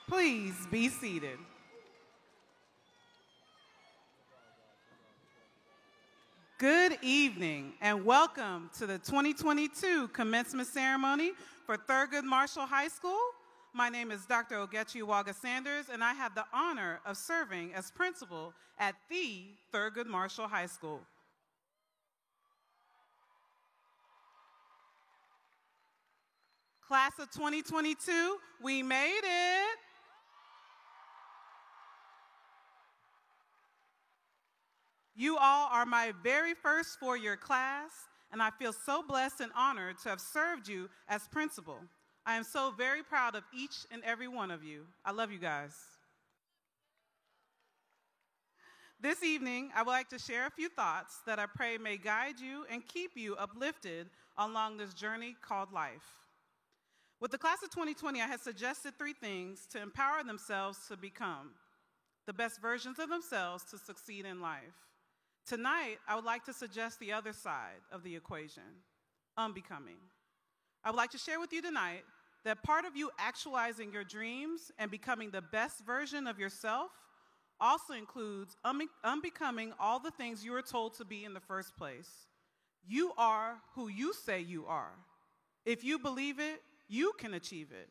Please be seated. Good evening and welcome to the 2022 commencement ceremony for Thurgood Marshall High School. My name is Dr. Ogechi Waga Sanders and I have the honor of serving as principal at the Thurgood Marshall High School. Class of 2022, we made it. You all are my very first four-year class, and I feel so blessed and honored to have served you as principal. I am so very proud of each and every one of you. I love you guys. This evening, I would like to share a few thoughts that I pray may guide you and keep you uplifted along this journey called life. With the class of 2020, I had suggested three things to empower themselves to become the best versions of themselves to succeed in life. Tonight, I would like to suggest the other side of the equation, unbecoming. I would like to share with you tonight that part of you actualizing your dreams and becoming the best version of yourself also includes unbecoming all the things you were told to be in the first place. You are who you say you are. If you believe it, you can achieve it.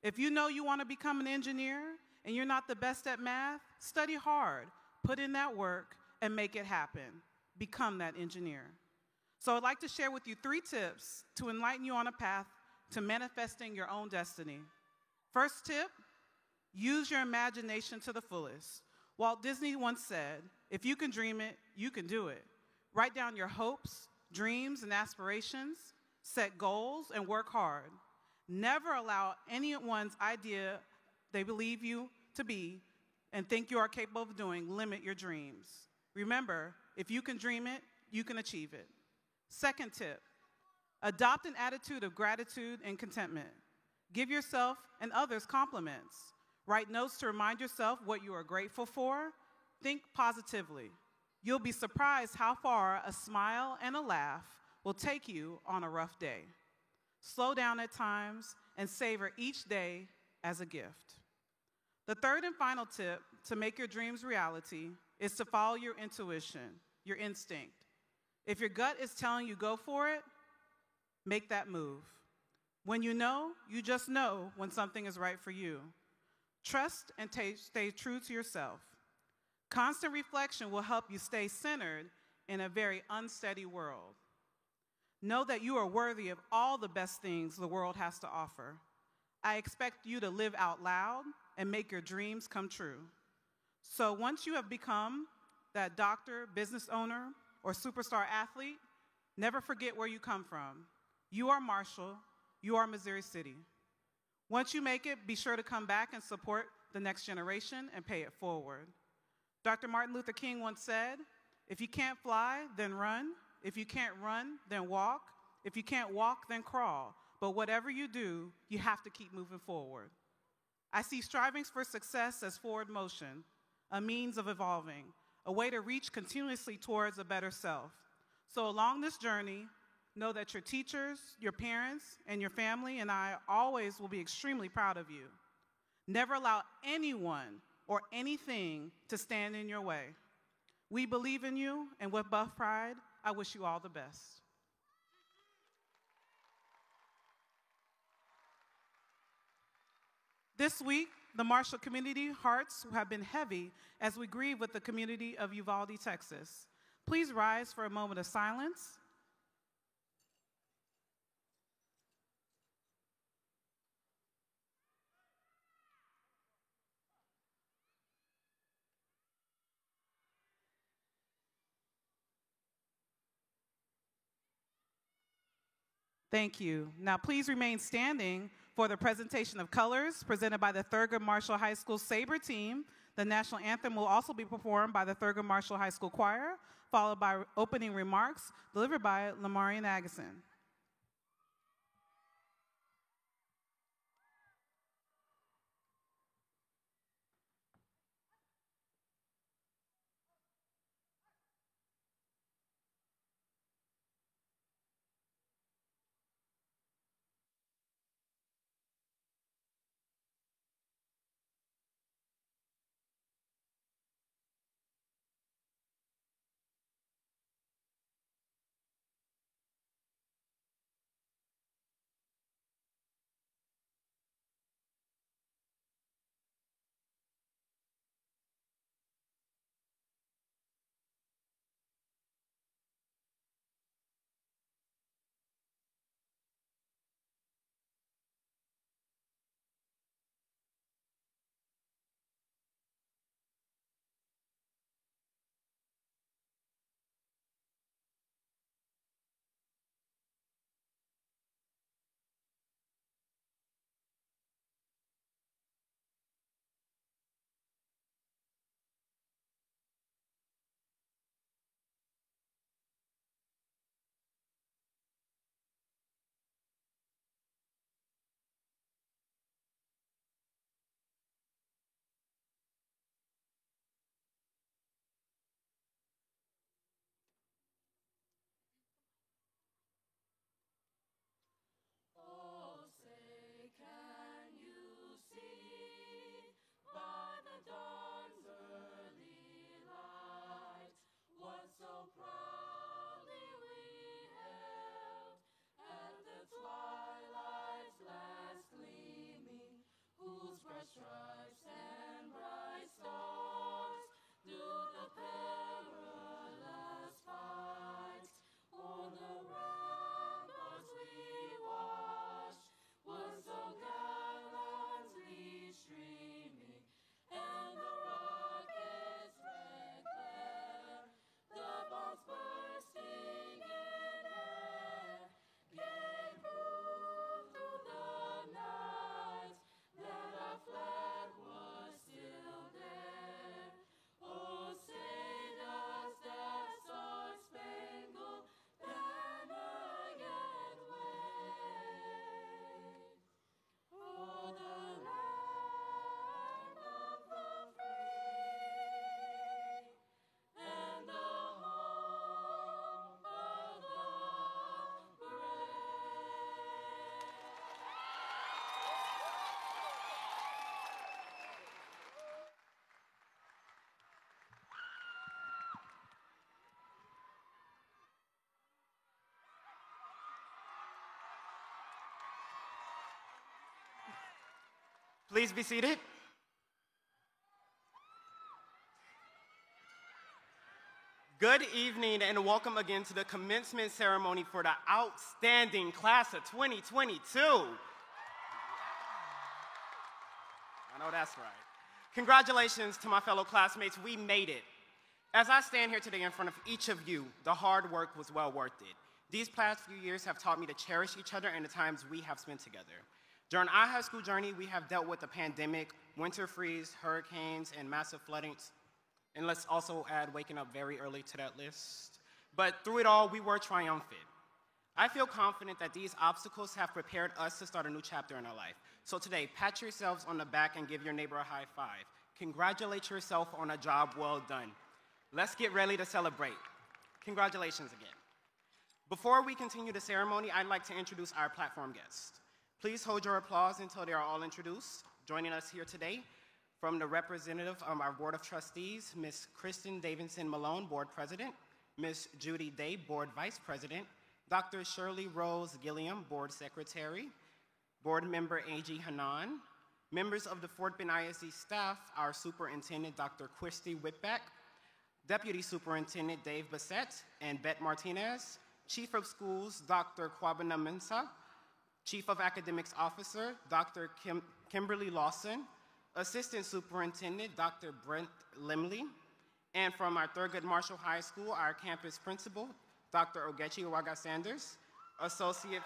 If you know you want to become an engineer and you're not the best at math, study hard, put in that work, and make it happen. Become that engineer. So I'd like to share with you three tips to enlighten you on a path to manifesting your own destiny. First tip, use your imagination to the fullest. Walt Disney once said, if you can dream it, you can do it. Write down your hopes, dreams, and aspirations, set goals, and work hard. Never allow anyone's idea they believe you to be and think you are capable of doing limit your dreams. Remember, if you can dream it, you can achieve it. Second tip, adopt an attitude of gratitude and contentment. Give yourself and others compliments. Write notes to remind yourself what you are grateful for. Think positively. You'll be surprised how far a smile and a laugh will take you on a rough day. Slow down at times and savor each day as a gift. The third and final tip to make your dreams reality is to follow your intuition, your instinct. If your gut is telling you go for it, make that move. When you just know when something is right for you. Trust and stay true to yourself. Constant reflection will help you stay centered in a very unsteady world. Know that you are worthy of all the best things the world has to offer. I expect you to live out loud and make your dreams come true. So once you have become that doctor, business owner, or superstar athlete, never forget where you come from. You are Marshall. You are Missouri City. Once you make it, be sure to come back and support the next generation and pay it forward. Dr. Martin Luther King once said, if you can't fly, then run. If you can't run, then walk. If you can't walk, then crawl. But whatever you do, you have to keep moving forward. I see striving for success as forward motion, a means of evolving, a way to reach continuously towards a better self. So along this journey, know that your teachers, your parents, and your family and I always will be extremely proud of you. Never allow anyone or anything to stand in your way. We believe in you, and with Buff Pride, I wish you all the best. This week, the Marshall community hearts have been heavy as we grieve with the community of Uvalde, Texas. Please rise for a moment of silence. Thank you. Now please remain standing for the presentation of colors presented by the Thurgood Marshall High School Sabre team. The national anthem will also be performed by the Thurgood Marshall High School Choir, followed by opening remarks delivered by Lamarian Agason. Please be seated. Good evening and welcome again to the commencement ceremony for the outstanding class of 2022. I know that's right. Congratulations to my fellow classmates, we made it. As I stand here today in front of each of you, the hard work was well worth it. These past few years have taught me to cherish each other and the times we have spent together. During our high school journey, we have dealt with the pandemic, winter freeze, hurricanes, and massive floodings. And let's also add waking up very early to that list. But through it all, we were triumphant. I feel confident that these obstacles have prepared us to start a new chapter in our life. So today, pat yourselves on the back and give your neighbor a high five. Congratulate yourself on a job well done. Let's get ready to celebrate. Congratulations again. Before we continue the ceremony, I'd like to introduce our platform guests. Please hold your applause until they are all introduced. Joining us here today, from the representative of our Board of Trustees, Ms. Kristen Davidson Malone, Board President, Ms. Judy Day, Board Vice President, Dr. Shirley Rose Gilliam, Board Secretary, Board Member A.G. Hanan, members of the Fort Bend ISD staff, our Superintendent, Dr. Christy Whitback, Deputy Superintendent Dave Bassett and Bette Martinez, Chief of Schools, Dr. Kwabena Mensah, Chief of Academics Officer, Dr. Kimberly Lawson, Assistant Superintendent, Dr. Brent Limley, and from our Thurgood Marshall High School, our campus principal, Dr. Ogechi Owaga Sanders, Associate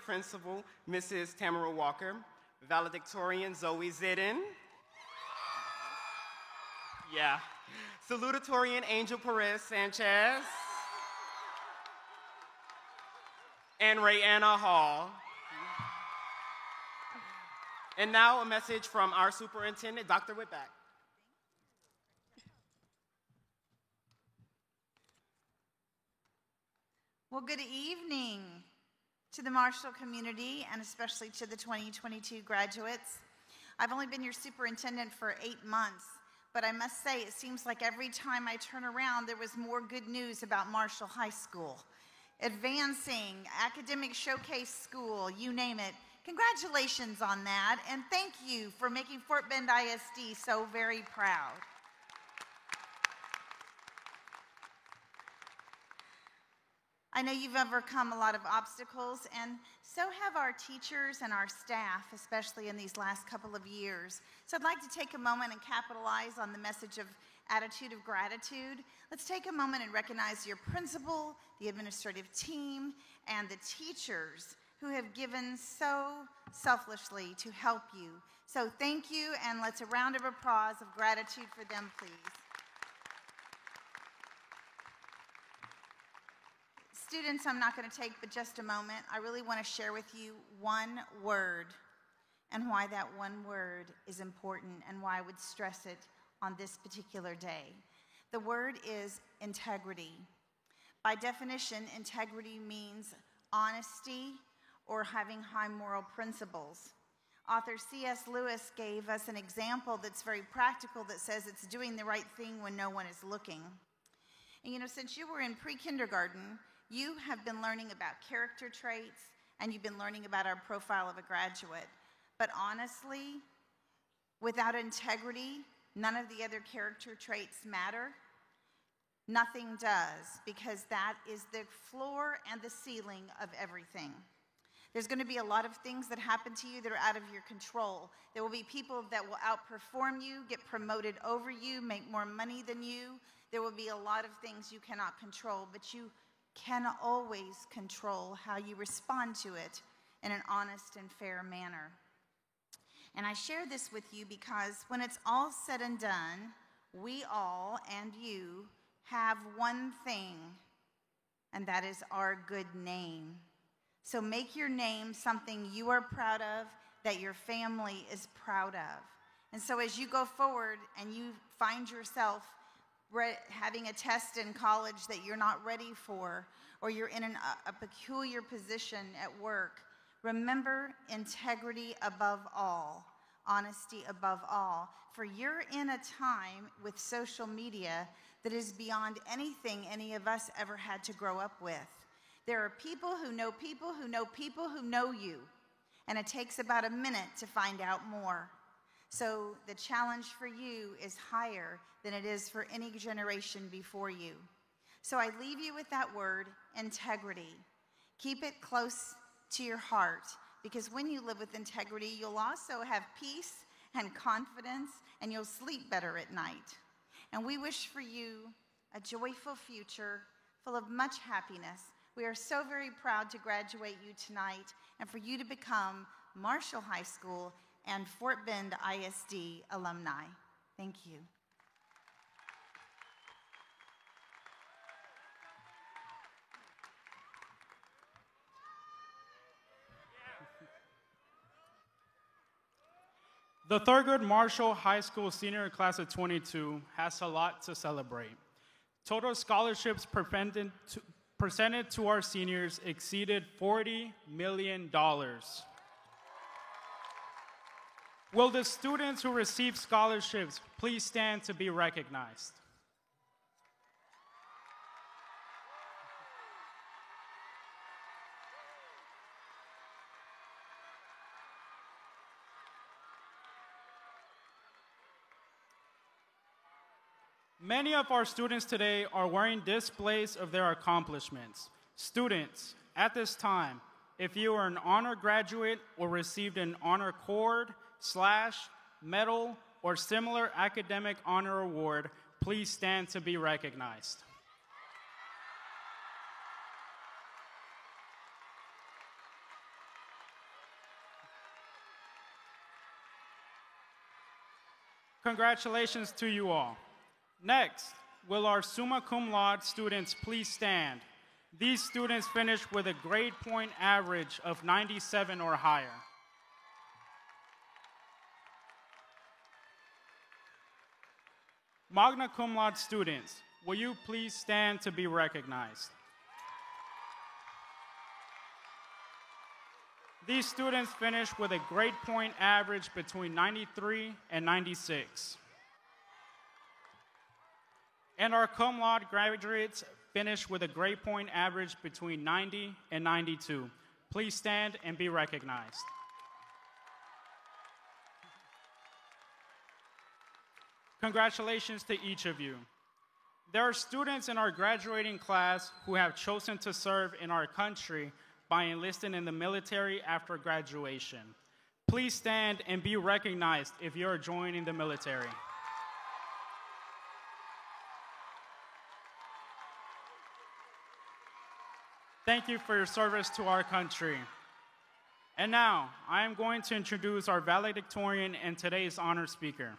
Principal, Mrs. Tamara Walker, Valedictorian Zoe Zidden, Salutatorian Angel Perez Sanchez, and Rayanna Hall. And now a message from our superintendent, Dr. Whitback. Well, good evening to the Marshall community and especially to the 2022 graduates. I've only been your superintendent for 8 months, but I must say it seems like every time I turn around there was more good news about Marshall High School. Advancing, academic showcase school, you name it. Congratulations on that, and thank you for making Fort Bend ISD so very proud. I know you've overcome a lot of obstacles, and so have our teachers and our staff, especially in these last couple of years. So I'd like to take a moment and capitalize on the message of attitude of gratitude. Let's take a moment and recognize your principal, the administrative team, and the teachers who have given so selflessly to help you. So thank you, and let's a round of applause of gratitude for them, please. Students, I'm not going to take but just a moment. I really want to share with you one word and why that one word is important and why I would stress it on this particular day. The word is integrity. By definition, integrity means honesty or having high moral principles. Author C.S. Lewis gave us an example that's very practical that says it's doing the right thing when no one is looking. And you know, since you were in pre-kindergarten, you have been learning about character traits and you've been learning about our profile of a graduate. But honestly, without integrity, none of the other character traits matter. Nothing does, because that is the floor and the ceiling of everything. There's going to be a lot of things that happen to you that are out of your control. There will be people that will outperform you, get promoted over you, make more money than you. There will be a lot of things you cannot control, but you can always control how you respond to it in an honest and fair manner. And I share this with you because when it's all said and done, we all and you have one thing, and that is our good name. So make your name something you are proud of, that your family is proud of. And so as you go forward and you find yourself having a test in college that you're not ready for, or you're in a peculiar position at work, remember integrity above all, honesty above all. For you're in a time with social media that is beyond anything any of us ever had to grow up with. There are people who know people who know people who know you. and it takes about a minute to find out more. So the challenge for you is higher than it is for any generation before you. So I leave you with that word, integrity. Keep it close to your heart, because when you live with integrity, you'll also have peace and confidence, and you'll sleep better at night. And we wish for you a joyful future full of much happiness. We are so very proud to graduate you tonight and for you to become Marshall High School and Fort Bend ISD alumni. Thank you. The Thurgood Marshall High School senior class of 22 has a lot to celebrate. Total scholarships presented to our seniors exceeded $40 million. Will the students who receive scholarships please stand to be recognized? Many of our students today are wearing displays of their accomplishments. Students, at this time, if you are an honor graduate or received an honor cord, medal, or similar academic honor award, please stand to be recognized. Congratulations to you all. Next, will our summa cum laude students please stand? These students finished with a grade point average of 97 or higher. Magna cum laude students, will you please stand to be recognized? These students finished with a grade point average between 93 and 96. And our cum laude graduates finished with a grade point average between 90 and 92. Please stand and be recognized. Congratulations to each of you. There are students in our graduating class who have chosen to serve in our country by enlisting in the military after graduation. Please stand and be recognized if you are joining the military. Thank you for your service to our country. And now, I am going to introduce our valedictorian and today's honor speaker.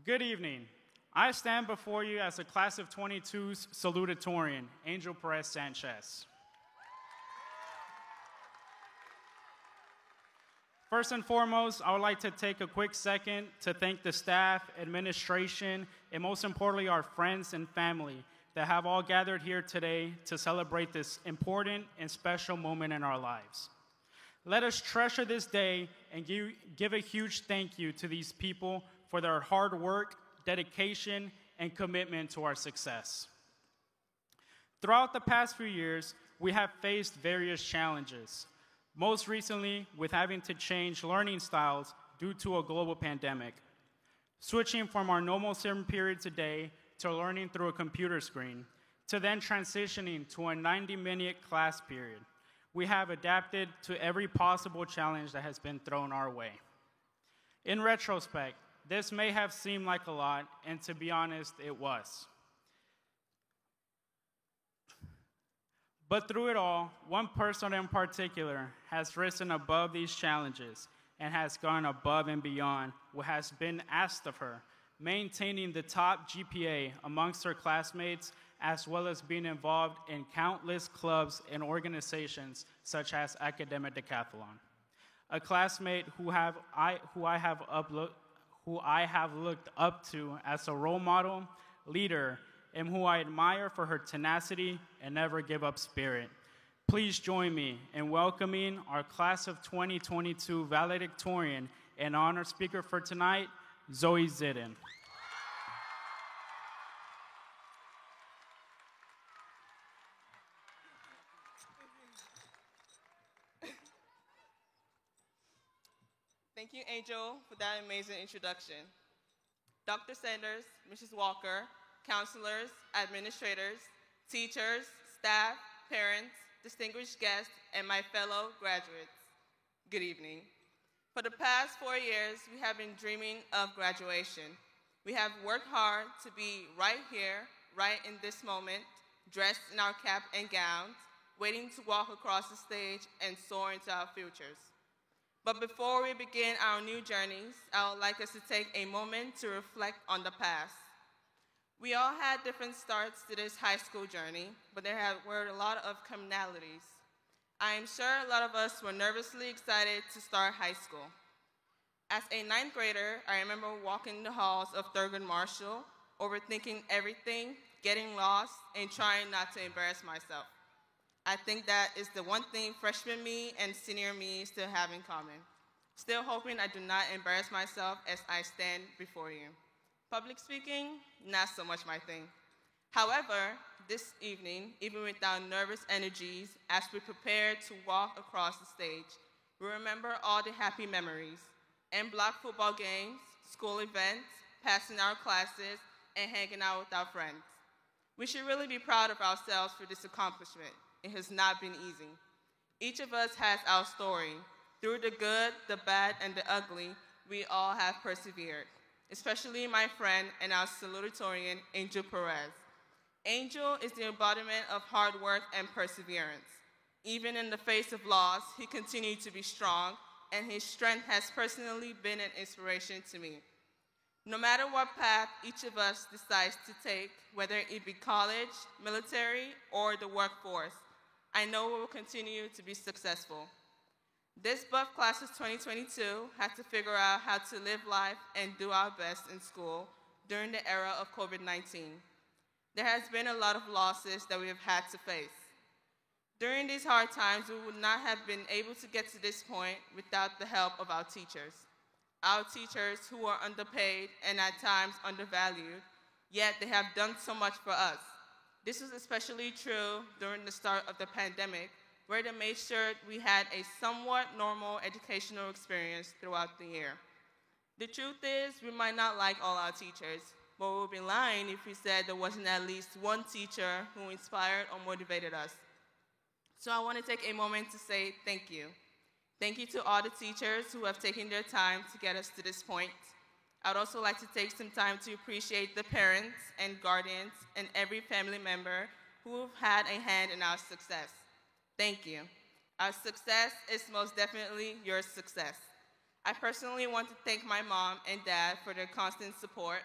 Good evening. I stand before you as a class of 22's salutatorian, Angel Perez Sanchez. First and foremost, I would like to take a quick second to thank the staff, administration, and most importantly, our friends and family that have all gathered here today to celebrate this important and special moment in our lives. Let us treasure this day and give a huge thank you to these people for their hard work, dedication, and commitment to our success. Throughout the past few years, we have faced various challenges, most recently with having to change learning styles due to a global pandemic. Switching from our normal 7 periods a day to learning through a computer screen, to then transitioning to a 90-minute class period. We have adapted to every possible challenge that has been thrown our way. In retrospect, this may have seemed like a lot, and to be honest, it was. But through it all, one person in particular has risen above these challenges and has gone above and beyond what has been asked of her, maintaining the top GPA amongst her classmates, as well as being involved in countless clubs and organizations such as Academic Decathlon. A classmate who I have looked up to as a role model, leader, and who I admire for her tenacity and never give up spirit. Please join me in welcoming our class of 2022 valedictorian and honor speaker for tonight, Zoe Zidden. Thank you, Angel, for that amazing introduction. Dr. Sanders, Mrs. Walker, counselors, administrators, teachers, staff, parents, distinguished guests, and my fellow graduates, good evening. For the past 4 years, we have been dreaming of graduation. We have worked hard to be right here, right in this moment, dressed in our cap and gowns, waiting to walk across the stage and soar into our futures. But before we begin our new journeys, I would like us to take a moment to reflect on the past. We all had different starts to this high school journey, but there were a lot of commonalities. I am sure a lot of us were nervously excited to start high school. As a 9th grader, I remember walking the halls of Thurgood Marshall, overthinking everything, getting lost, and trying not to embarrass myself. I think that is the one thing freshman me and senior me still have in common. Still hoping I do not embarrass myself as I stand before you. Public speaking, not so much my thing. However, this evening, even with our nervous energies, as we prepare to walk across the stage, we remember all the happy memories, en-bloc football games, school events, passing our classes, and hanging out with our friends. We should really be proud of ourselves for this accomplishment. It has not been easy. Each of us has our story. Through the good, the bad, and the ugly, we all have persevered, especially my friend and our salutatorian, Angel Perez. Angel is the embodiment of hard work and perseverance. Even in the face of loss, he continued to be strong, and his strength has personally been an inspiration to me. No matter what path each of us decides to take, whether it be college, military, or the workforce, I know we will continue to be successful. This Buff Class of 2022 had to figure out how to live life and do our best in school during the era of COVID-19. There has been a lot of losses that we have had to face. During these hard times, we would not have been able to get to this point without the help of our teachers. Our teachers who are underpaid and at times undervalued, yet they have done so much for us. This was especially true during the start of the pandemic, where they made sure we had a somewhat normal educational experience throughout the year. The truth is, we might not like all our teachers, but we would be lying if we said there wasn't at least one teacher who inspired or motivated us. So I want to take a moment to say thank you. Thank you to all the teachers who have taken their time to get us to this point. I'd also like to take some time to appreciate the parents and guardians and every family member who have had a hand in our success. Thank you. Our success is most definitely your success. I personally want to thank my mom and dad for their constant support,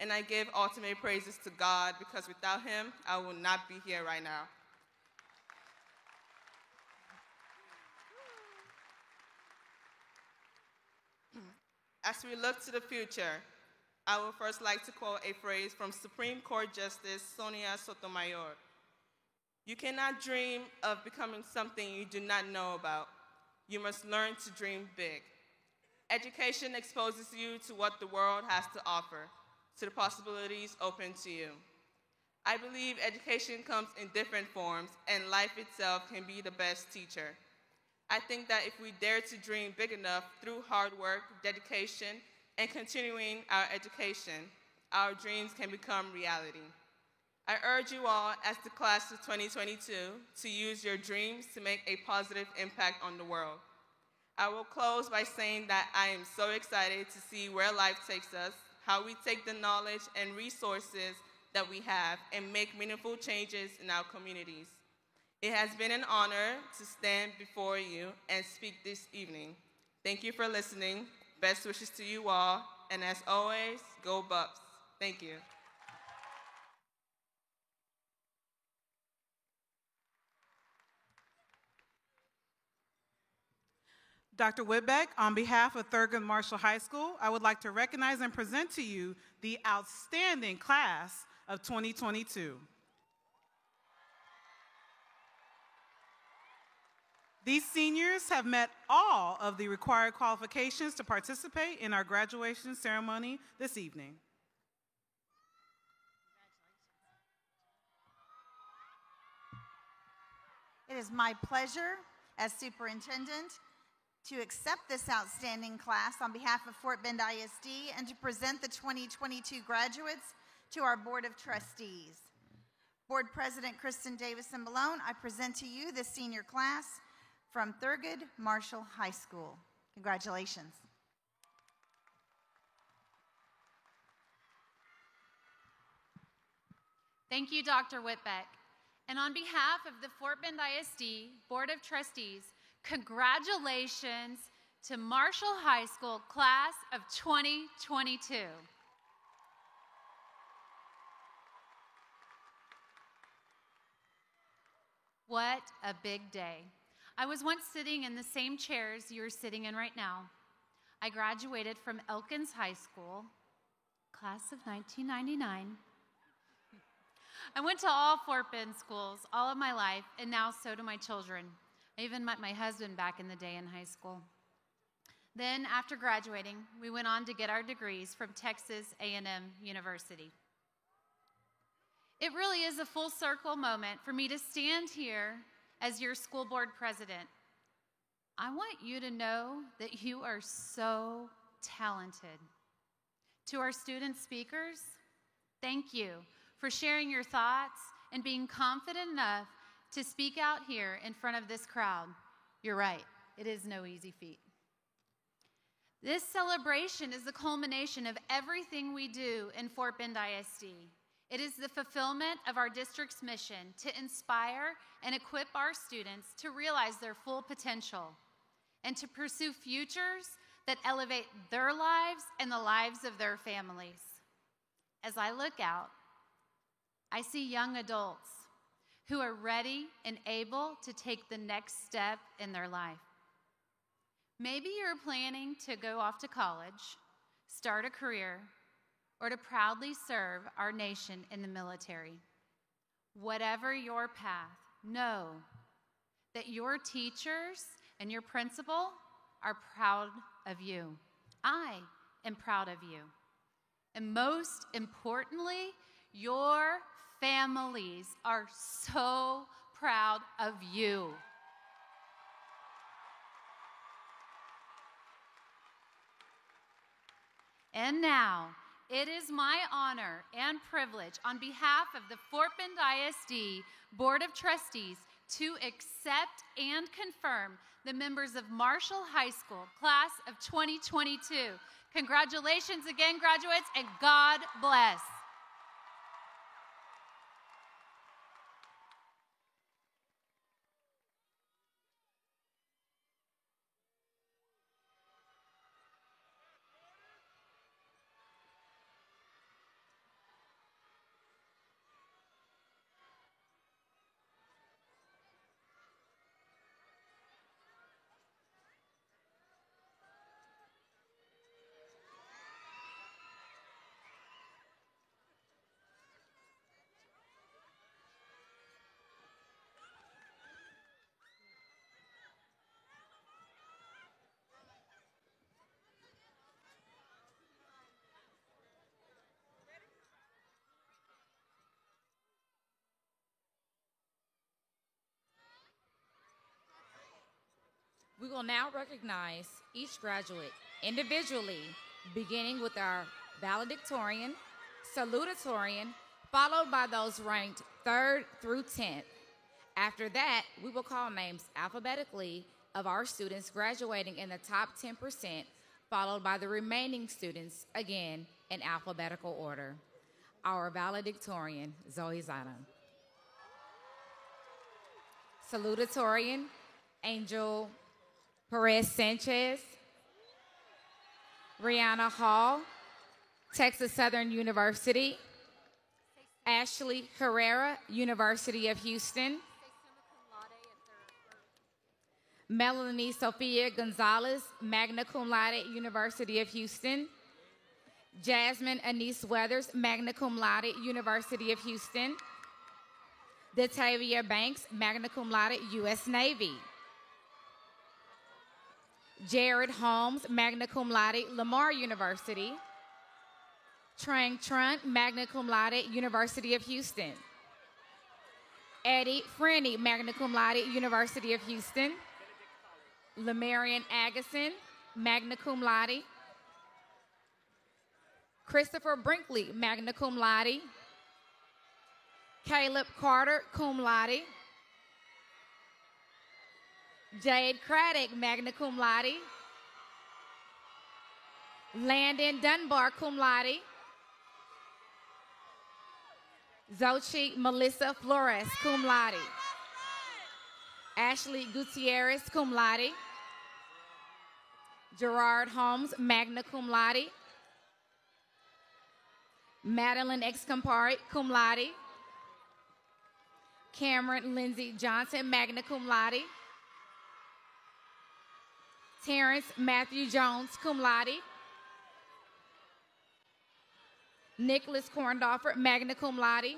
and I give ultimate praises to God because without him, I will not be here right now. As we look to the future, I would first like to quote a phrase from Supreme Court Justice Sonia Sotomayor. You cannot dream of becoming something you do not know about. You must learn to dream big. Education exposes you to what the world has to offer, to the possibilities open to you. I believe education comes in different forms, and life itself can be the best teacher. I think that if we dare to dream big enough through hard work, dedication, and continuing our education, our dreams can become reality. I urge you all, as the class of 2022, to use your dreams to make a positive impact on the world. I will close by saying that I am so excited to see where life takes us, how we take the knowledge and resources that we have and make meaningful changes in our communities. It has been an honor to stand before you and speak this evening. Thank you for listening. Best wishes to you all, and as always, go Buffs. Thank you. Dr. Whitbeck, on behalf of Thurgood Marshall High School, I would like to recognize and present to you the outstanding class of 2022. These seniors have met all of the required qualifications to participate in our graduation ceremony this evening. It is my pleasure as superintendent to accept this outstanding class on behalf of Fort Bend ISD and to present the 2022 graduates to our Board of Trustees. Board President Kristen Davison Malone, I present to you the senior class from Thurgood Marshall High School. Congratulations. Thank you, Dr. Whitbeck. And on behalf of the Fort Bend ISD Board of Trustees, congratulations to Marshall High School Class of 2022. What a big day. I was once sitting in the same chairs you're sitting in right now. I graduated from Elkins High School, class of 1999. I went to all Fort Bend schools all of my life, and now so do my children. I even met my husband back in the day in high school. Then, after graduating, we went on to get our degrees from Texas A&M University. It really is a full circle moment for me to stand here as your school board president. I want you to know that you are so talented. To our student speakers, thank you for sharing your thoughts and being confident enough to speak out here in front of this crowd. You're right, it is no easy feat. This celebration is the culmination of everything we do in Fort Bend ISD. It is the fulfillment of our district's mission to inspire and equip our students to realize their full potential and to pursue futures that elevate their lives and the lives of their families. As I look out, I see young adults who are ready and able to take the next step in their life. Maybe you're planning to go off to college, start a career, or to proudly serve our nation in the military. Whatever your path, know that your teachers and your principal are proud of you. I am proud of you. And most importantly, your families are so proud of you. And now, it is my honor and privilege on behalf of the Fort Bend ISD Board of Trustees to accept and confirm the members of Marshall High School, class of 2022. Congratulations again, graduates, and God bless. We will now recognize each graduate individually, beginning with our valedictorian, salutatorian, followed by those ranked 3rd through 10th. After that, we will call names alphabetically of our students graduating in the top 10%, followed by the remaining students, again, in alphabetical order. Our valedictorian, Zoe Zana. Salutatorian, Angel Perez Sanchez. Rihanna Hall, Texas Southern University. Ashley Herrera, University of Houston. Melanie Sophia Gonzalez, magna cum laude, University of Houston. Jasmine Anise Weathers, magna cum laude, University of Houston. Detavia Banks, magna cum laude, U.S. Navy. Jared Holmes, magna cum laude, Lamar University. Trang Trunk, magna cum laude, University of Houston. Eddie Franney, magna cum laude, University of Houston. Lemarian Agason, magna cum laude. Christopher Brinkley, magna cum laude. Caleb Carter, cum laude. Jade Craddock, magna cum laude. Landon Dunbar, cum laude. Zochi Melissa Flores, cum laude. Ashley Gutierrez, cum laude. Gerard Holmes, magna cum laude. Madeline Excampari, cum laude. Cameron Lindsay Johnson, magna cum laude. Terrence Matthew Jones, cum laude. Nicholas Korndorfer, magna cum laude.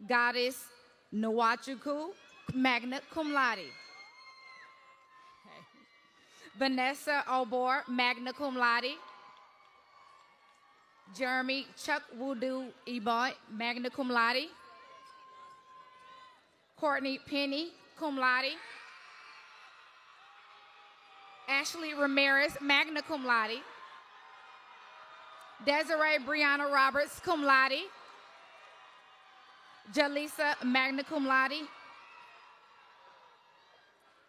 Goddess Nwachuku, magna cum laude. Vanessa Obor, magna cum laude. Jeremy Chuck Wudu Eboy, magna cum laude. Courtney Penny, cum laude. Ashley Ramirez, magna cum laude. Desiree Brianna Roberts, cum laude. Jaleesa, magna cum laude.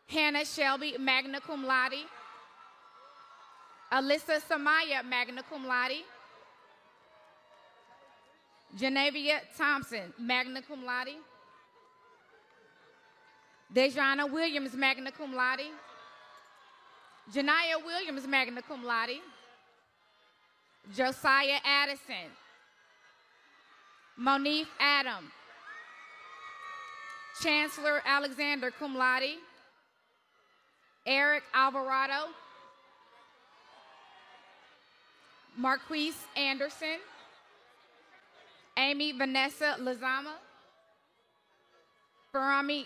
Hannah Shelby, magna cum laude. Alyssa Samaya, magna cum laude. Genevia Thompson, magna cum laude. Dejana Williams, magna cum laude. Janiyah Williams, magna cum laude. Josiah Addison. Monique Adam. Chancellor Alexander, cum laude. Eric Alvarado. Marquise Anderson. Amy Vanessa Lazama. Farami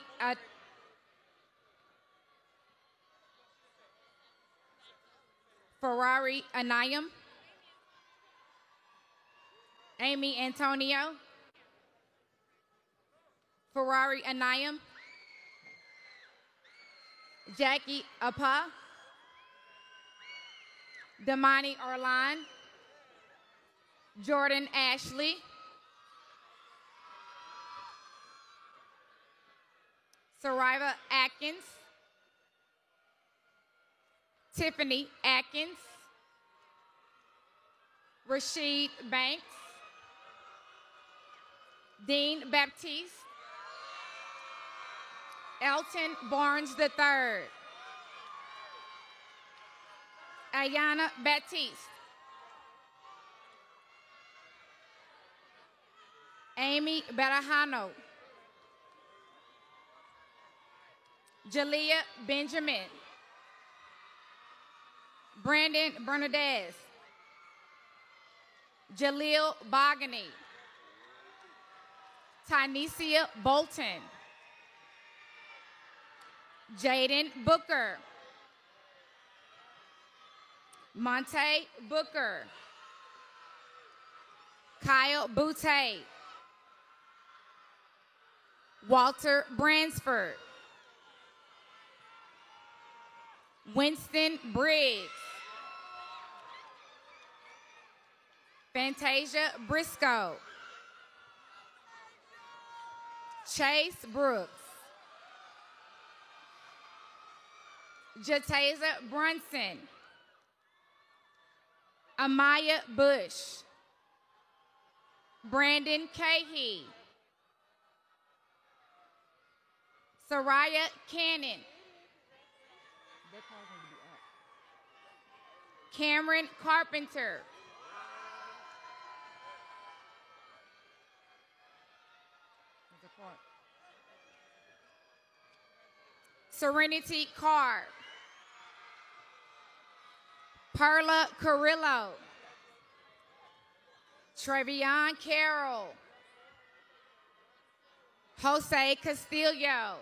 Ferrari Anayam. Amy Antonio. Ferrari Anayam. Jackie Apa. Damani Arlan. Jordan Ashley. Sariva Atkins. Tiffany Atkins. Rashid Banks. Dean Baptiste. Elton Barnes III. Ayana Baptiste. Amy Barajano. Jalea Benjamin. Brandon Bernadez. Jaleel Bogany. Tynesia Bolton. Jaden Booker. Monte Booker. Kyle Butte. Walter Bransford. Winston Briggs. Fantasia Briscoe. Chase Brooks. Jataza Brunson. Amaya Bush. Brandon Cahey. Soraya Cannon. Cameron Carpenter. Serenity Carr. Perla Carrillo. Trevion Carroll. Jose Castillo.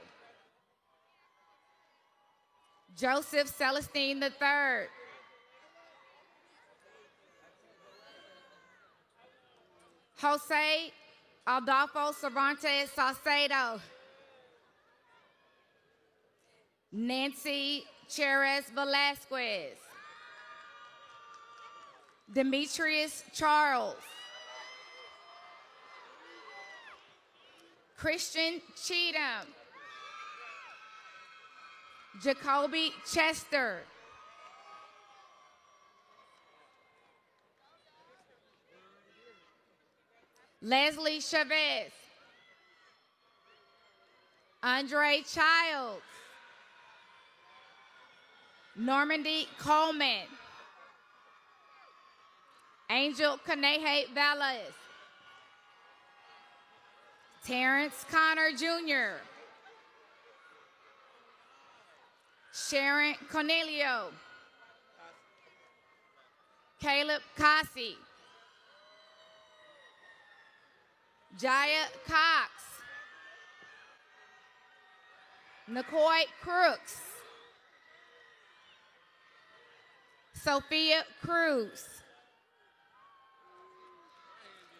Joseph Celestine III. Jose Adolfo Cervantes Salcedo. Nancy Cherez Velasquez, Demetrius Charles, Christian Cheatham, Jacoby Chester, Leslie Chavez, Andre Childs, Normandy Coleman, Angel Kanehe Valles, Terrence Connor Jr., Sharon Cornelio, Caleb Kasi, Jaya Cox, Nikoi Crooks, Sophia Cruz,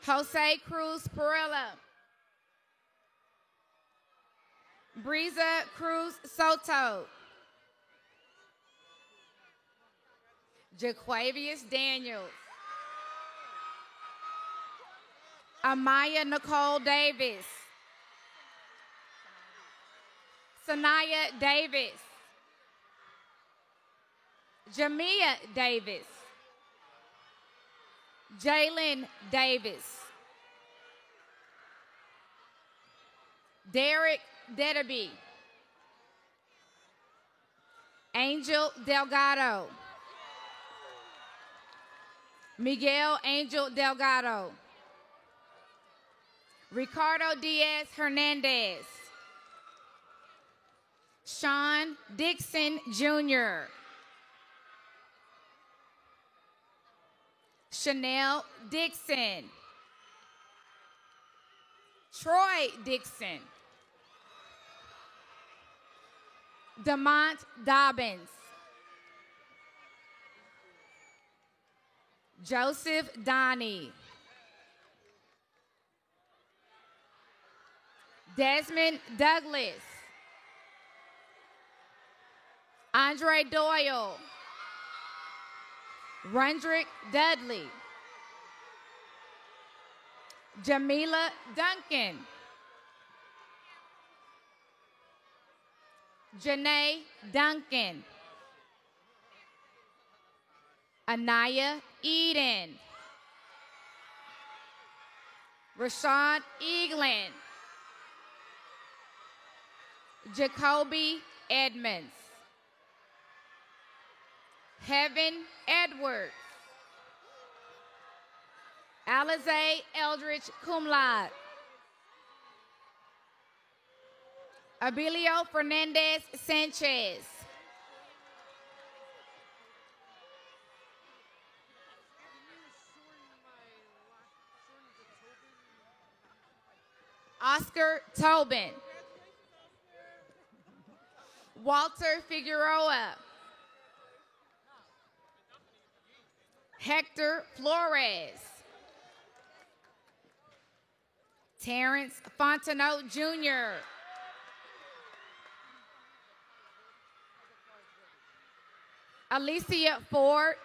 Jose Cruz Perella, Breeza Cruz Soto, Jaquavius Daniels, Amaya Nicole Davis, Sanaya Davis, Jamia Davis, Jalen Davis, Derek Dedeby, Angel Delgado, Miguel Angel Delgado, Ricardo Diaz Hernandez, Sean Dixon Jr., Chanel Dixon, Troy Dixon, Demont Dobbins, Joseph Donnie, Desmond Douglas, Andre Doyle, Rundrick Dudley, Jamila Duncan, Janae Duncan, Anaya Eden, Rashad Eaglin, Jacoby Edmonds, Heaven Edwards, Alize Eldridge cum laude, Abilio Fernandez Sanchez, Oscar Tobin, Walter Figueroa, Hector Flores, Terrence Fontenot Jr., Alicia Ford,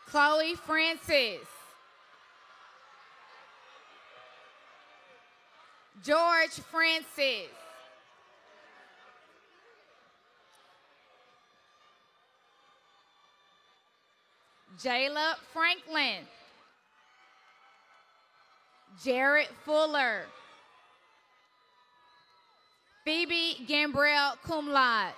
Chloe Francis, George Francis, Jayla Franklin, Jared Fuller, Phoebe Gambrell cum laude,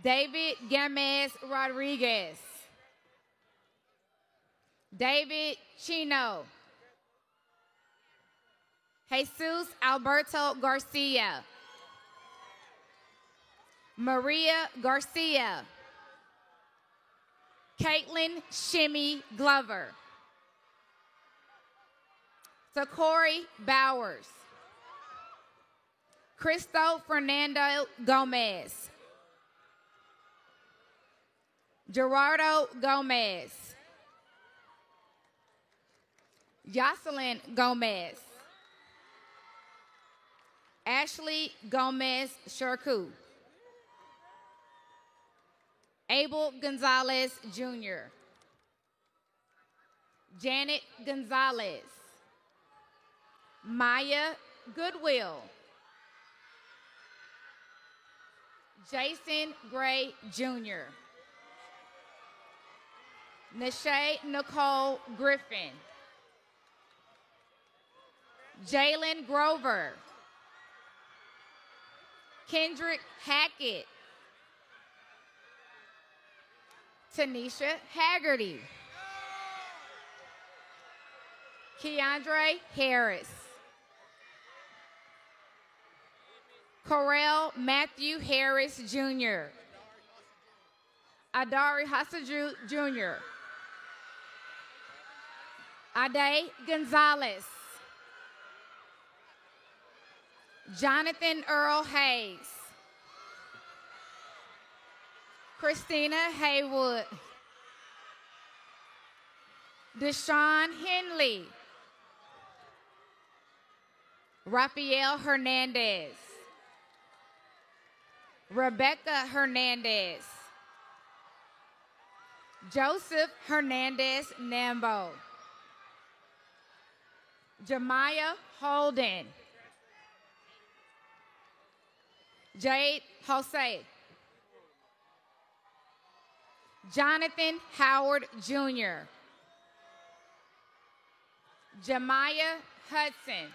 David Gamez Rodriguez, David Chino, Jesus Alberto Garcia, Maria Garcia, Caitlin Shimmy Glover, Sakori Bowers, Cristo Fernando Gomez, Gerardo Gomez, Jocelyn Gomez, Ashley Gomez Shurku. Abel Gonzalez Jr. Janet Gonzalez. Maya Goodwill. Jason Gray Jr. Nashay Nicole Griffin. Jalen Grover. Kendrick Hackett. Tanisha Haggerty. Keandre Harris. Corell Matthew Harris Jr. Adari Hassaju Jr. Ade Gonzalez. Jonathan Earl Hayes. Christina Haywood. Deshaun Henley. Rafael Hernandez. Rebecca Hernandez. Joseph Hernandez Nambo. Jemiah Holden. Jade Jose. Jonathan Howard Jr. Jemiah Hudson.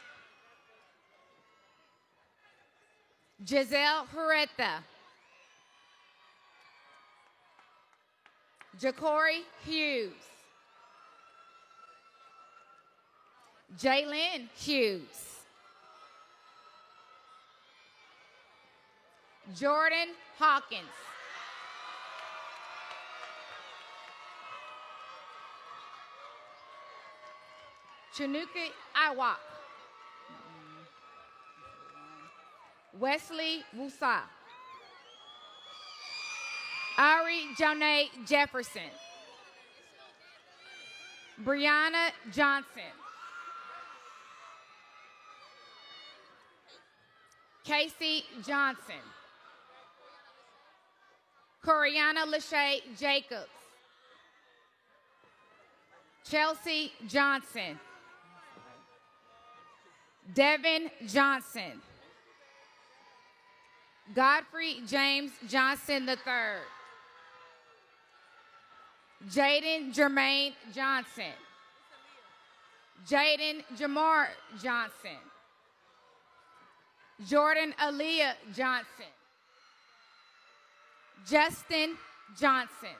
Giselle Hureta. Ja'Cory Hughes. Jalen Hughes. Jordan Hawkins. Chanuka Iwak. Wesley Wusa. Ari Jonay Jefferson. Brianna Johnson. Casey Johnson. Coriana Lachey Jacobs. Chelsea Johnson. Devin Johnson. Godfrey James Johnson III. Jaden Jermaine Johnson. Jaden Jamar Johnson. Jordan Aaliyah Johnson. Justin Johnson.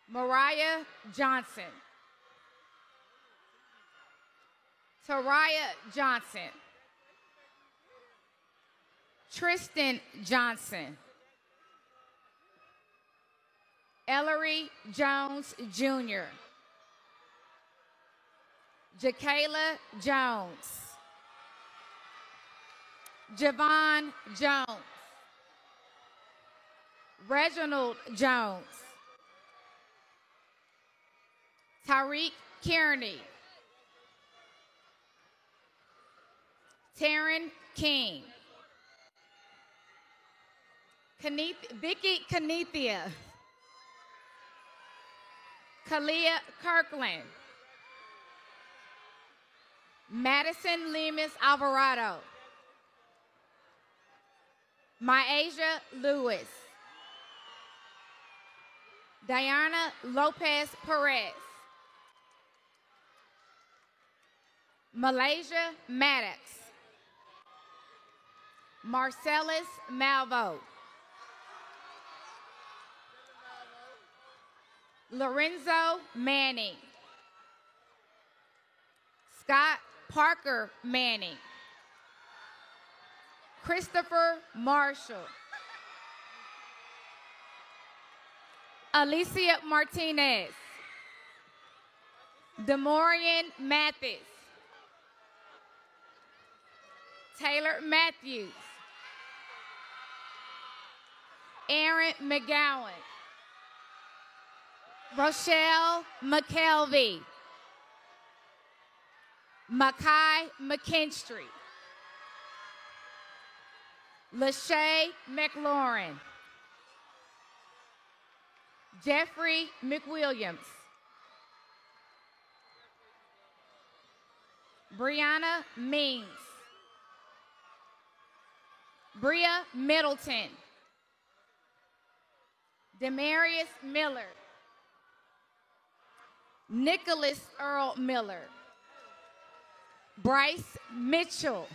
Mariah Johnson. Taraya Johnson. Tristan Johnson. Ellery Jones Jr. Jakayla Jones. Javon Jones. Reginald Jones. Tariq Kearney. Taryn King. Vicky Kanethia. Kalia Kirkland. Madison Lemus Alvarado. Myasia Lewis. Diana Lopez Perez. Malaysia Maddox. Marcellus Malvo. Lorenzo Manning. Scott Parker Manning. Christopher Marshall. Alicia Martinez. Demorian Mathis. Taylor Matthews. Aaron McGowan. Rochelle McKelvey. Makai McKinstry. Lachey McLaurin. Jeffrey McWilliams. Brianna Means. Bria Middleton. Demarius Miller. Nicholas Earl Miller. Bryce Mitchell.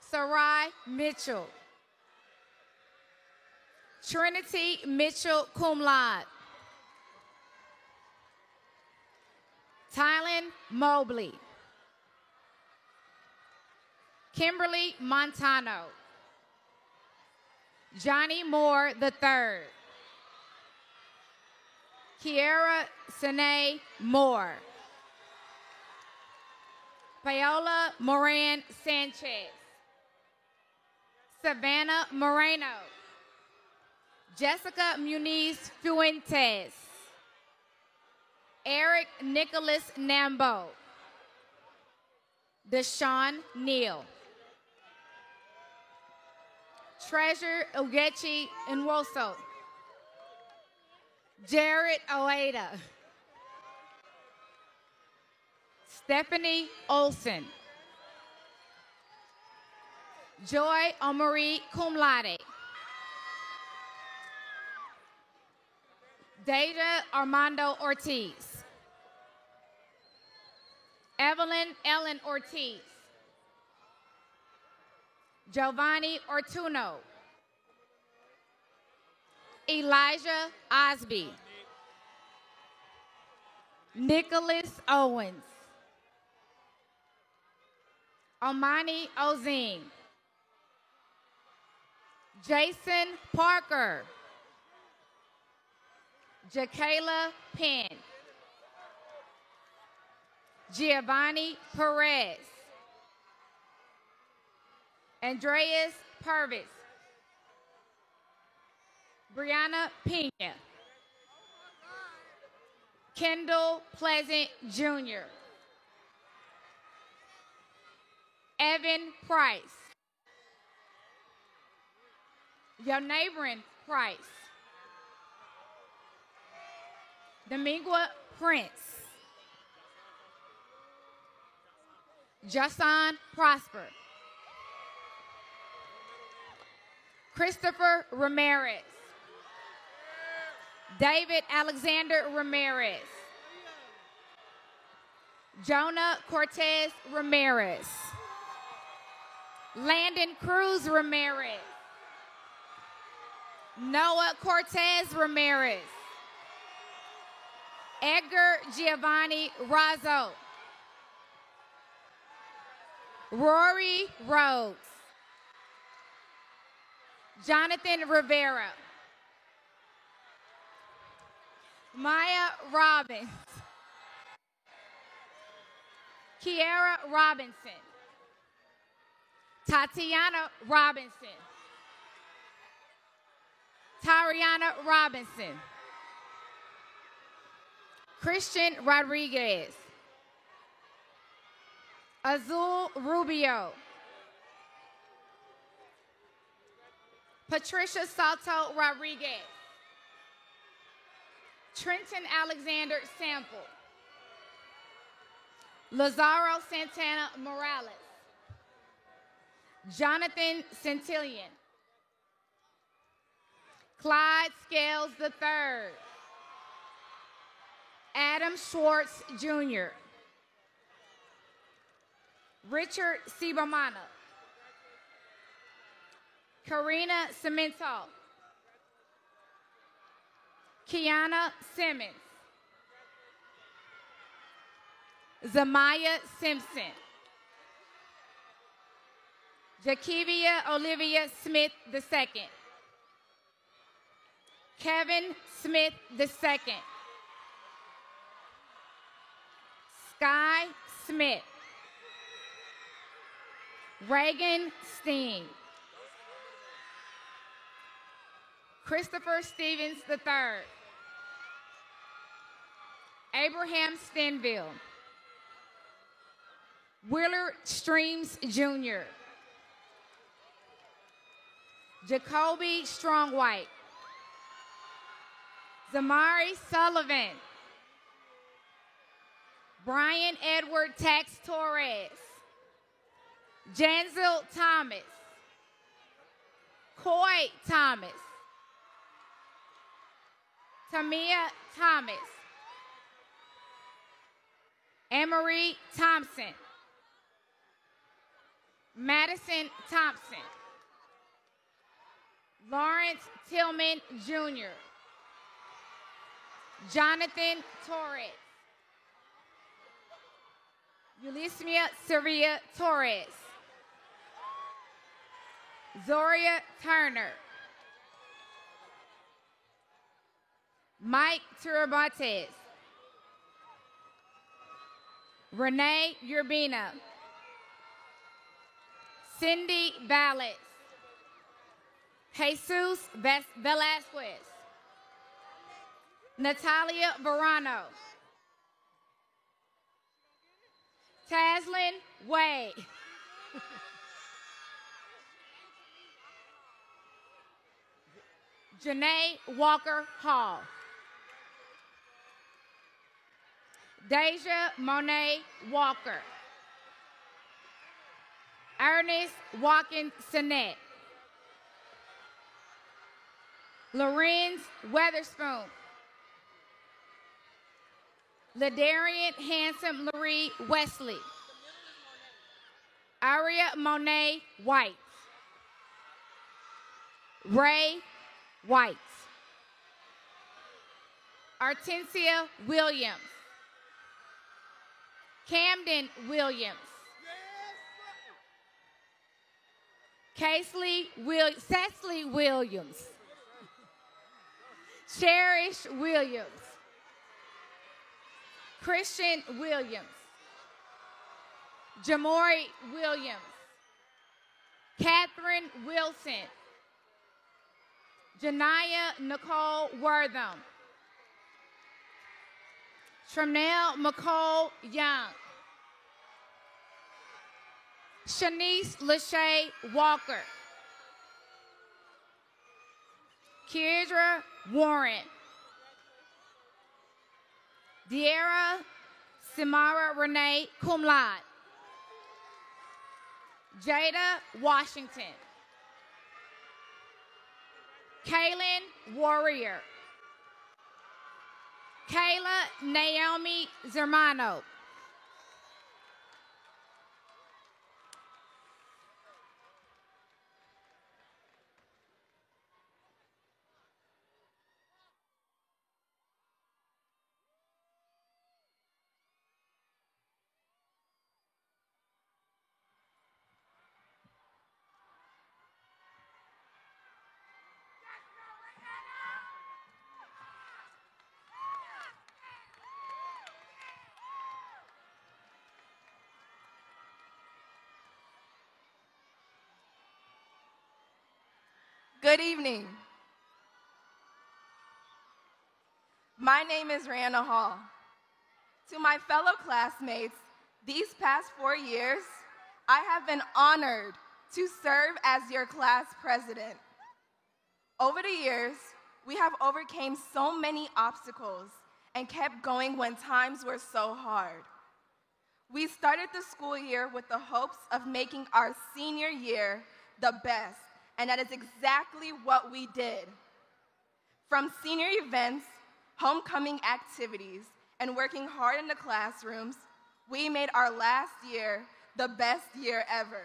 Sarai Mitchell. Trinity Mitchell, cum laude. Tylen Mobley. Kimberly Montano. Johnny Moore III. Kiara Sine Moore. Paola Moran Sanchez. Savannah Moreno. Jessica Muniz Fuentes. Eric Nicholas Nambo. Deshaun Neal. Treasure Ugechi Nwoso. Jared Oeda. Stephanie Olson. Joy Omari cum laude. Deja Armando Ortiz. Evelyn Ellen Ortiz. Giovanni Ortuno. Elijah Osby. Nicholas Owens. Omani Ozine. Jason Parker. Jakayla Penn. Giovanni Perez. Andreas Purvis. Brianna Pena. Kendall Pleasant Jr. Evan Price. Your neighboring Price. Domingua Prince. Jason Prosper. Christopher Ramirez. David Alexander Ramirez. Jonah Cortez Ramirez. Landon Cruz Ramirez. Noah Cortez Ramirez. Edgar Giovanni Razzo. Rory Rhodes. Jonathan Rivera. Maya Robbins. Kiara Robinson. Tatiana Robinson. Tariana Robinson. Christian Rodriguez. Azul Rubio. Patricia Salto Rodriguez. Trenton Alexander Sample. Lazaro Santana Morales. Jonathan Centillion. Clyde Scales III. Adam Schwartz Jr. Richard Sibomana. Karina Cemento. Kiana Simmons. Zamaya Simpson. Jakivia Olivia Smith II. Kevin Smith II. Sky Smith. Reagan Steen. Christopher Stevens III. Abraham Stenville, Willard Streams Jr., Jacoby Strongwhite, Zamari Sullivan, Brian Edward Tax Torres, Janzel Thomas, Coy Thomas, Tamia Thomas, Emery Thompson, Madison Thompson, Lawrence Tillman Jr., Jonathan Torres, Ulismia Saria Torres, Zoria Turner, Mike Turabates, Renee Urbina, Cindy Valles, Jesus Velasquez, Natalia Verano, Taslyn Way, Janae Walker Hall, Deja Monet Walker, Ernest Watkins Sinet, Lorenz Weatherspoon, Ladarian Handsome Laree Wesley, Aria Monet White, Ray White, Artencia Williams, Camden Williams, Cecily Williams, Cherish Williams, Christian Williams, Jamori Williams, Catherine Wilson, Janaya Nicole Wortham, Trinell McCall Young, Shanice Lachey Walker, Kiedra Warren, Deara Samara Renee Cum Laude, Jada Washington, Kaylin Warrior, Kayla Naomi Zermano, Good evening. My name is Rihanna Hall. To my fellow classmates, these past 4 years, I have been honored to serve as your class president. Over the years, we have overcame so many obstacles and kept going when times were so hard. We started the school year with the hopes of making our senior year the best, and that is exactly what we did. From senior events, homecoming activities, and working hard in the classrooms, we made our last year the best year ever.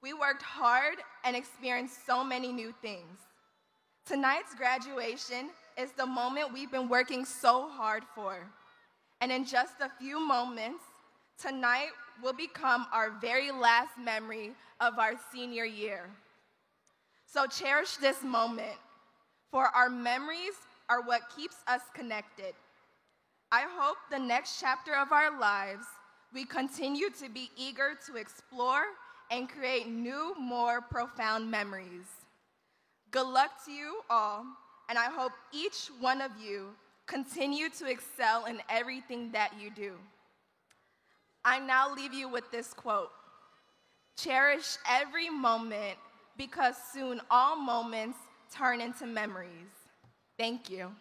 We worked hard and experienced so many new things. Tonight's graduation is the moment we've been working so hard for. And in just a few moments, tonight will become our very last memory of our senior year. So cherish this moment, for our memories are what keeps us connected. I hope the next chapter of our lives, we continue to be eager to explore and create new, more profound memories. Good luck to you all, and I hope each one of you Continue to excel in everything that you do. I now leave you with this quote: cherish every moment because soon all moments turn into memories. Thank you.